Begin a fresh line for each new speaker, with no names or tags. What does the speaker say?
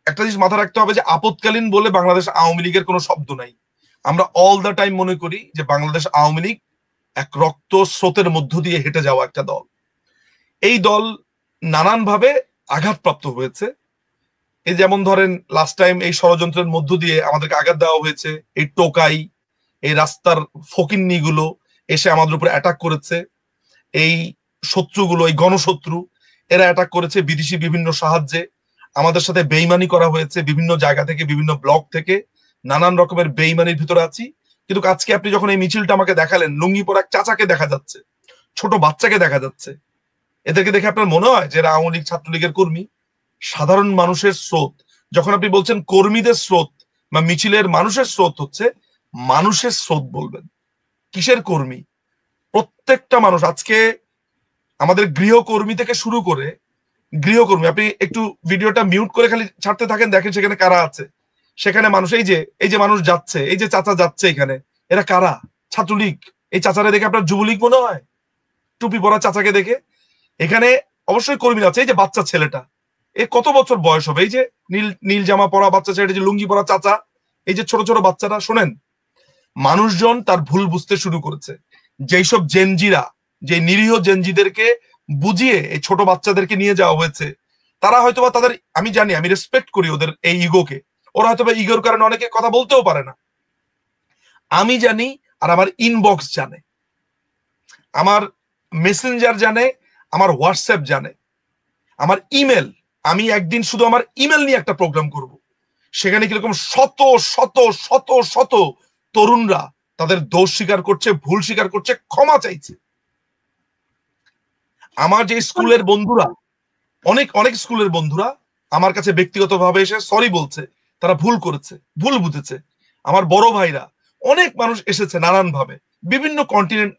একটা জিনিস মাথায় রাখতে হবে যে আপৎকালীন বলে বাংলাদেশ আওয়ামী লীগের কোনো শব্দ নাই। আমরা অল দ্য টাইম মনে করি যে বাংলাদেশ আওয়ামী লীগ এক রক্ত স্রোতের মধ্য দিয়ে হেঁটে যাওয়া একটা দল। এই দল নানানভাবে আঘাতপ্রাপ্ত হয়েছে। এই যেমন ধরেন লাস্ট টাইম এই ষড়যন্ত্রের মধ্য দিয়ে আমাদেরকে আঘাত দেওয়া হয়েছে। এই টোকাই, এই রাস্তার ফকিন্নি গুলো এসে আমাদের উপর অ্যাটাক করেছে। এই শত্রুগুলো, এই গণশত্রু, এরা অ্যাটাক করেছে বিদেশি বিভিন্ন সাহায্যে। আমাদের সাথে বেইমানি করা হয়েছে বিভিন্ন জায়গা থেকে, বিভিন্ন ব্লক থেকে। নানান রকমের বেইমানির ভিতরে আছি। কিন্তু আজকে আপনি যখন এই মিছিলটা আমাকে দেখালেন, লুঙ্গি পরা এক চাচাকে দেখা যাচ্ছে, ছোট বাচ্চাকে দেখা যাচ্ছে। এদেরকে দেখে আপনার মনে হয় যে এরা আওয়ামী লীগ ছাত্রলীগের কর্মী? সাধারণ মানুষের স্রোত। যখন আপনি বলছেন কর্মীদের স্রোত বা মিছিলের মানুষের স্রোত হচ্ছে, মানুষের স্রোত বলবেন। কিসের কর্মী? প্রত্যেকটা মানুষ আজকে আমাদের গৃহকর্মী থেকে শুরু করে, গৃহকর্মী, আপনি একটু ভিডিওটা মিউট করে খালি ছাড়তে থাকেন, দেখেন সেখানে কারা আছে। সেখানে মানুষ, এই যে মানুষ যাচ্ছে, এই যে চাচা যাচ্ছে এখানে, এরা কারা? ছাত্রলীগ। এই চাচারে দেখে আপনার যুবলীগ মনে হয়? টুপি পরা চাচাকে দেখে? এখানে অবশ্যই কর্মী আছে। এই যে বাচ্চা ছেলেটা, এ কত বছর বয়স হবে? এই যে নীল নীল জামা পরা বাচ্চা ছেলেটা, যে লুঙ্গি পরা চাচা, এই যে ছোট ছোট বাচ্চারা। শোনেন, মানুষজন তার ভুল বুঝতে শুরু করেছে। যেই সব জেনজিরা, যে নিরীহ জেনজিদেরকে বুঝিয়ে এই ছোট বাচ্চাদেরকে নিয়ে যাওয়া হয়েছে, তারা হয়তোবা তাদের, আমি জানি, আমি রেসপেক্ট করি ওদের এই ইগোকে। ওরা হয়তোবা ইগোর কারণে অনেকে কথা বলতেও পারে না। আমি জানি, আর আমার ইনবক্স জানে, আমার মেসেঞ্জার জানে, আমার হোয়াটসঅ্যাপ জানে, আমার ইমেল। আমি একদিন শুধু আমার ইমেল নিয়ে একটা প্রোগ্রাম করব। সেখানে কিরকম শত শত শত শত তরুণরা তাদের দোষ স্বীকার করছে, ভুল স্বীকার করছে, ক্ষমা চাইছে। আমার যে স্কুলের বন্ধুরা, অনেক অনেক স্কুলের বন্ধুরা আমার কাছে ব্যক্তিগতভাবে এসে সরি বলছে, তারা ভুল করেছে, ভুল বুঝেছে। আমার বড় ভাইরা, অনেক মানুষ এসেছে নানান ভাবে, বিভিন্ন কন্টিনেন্ট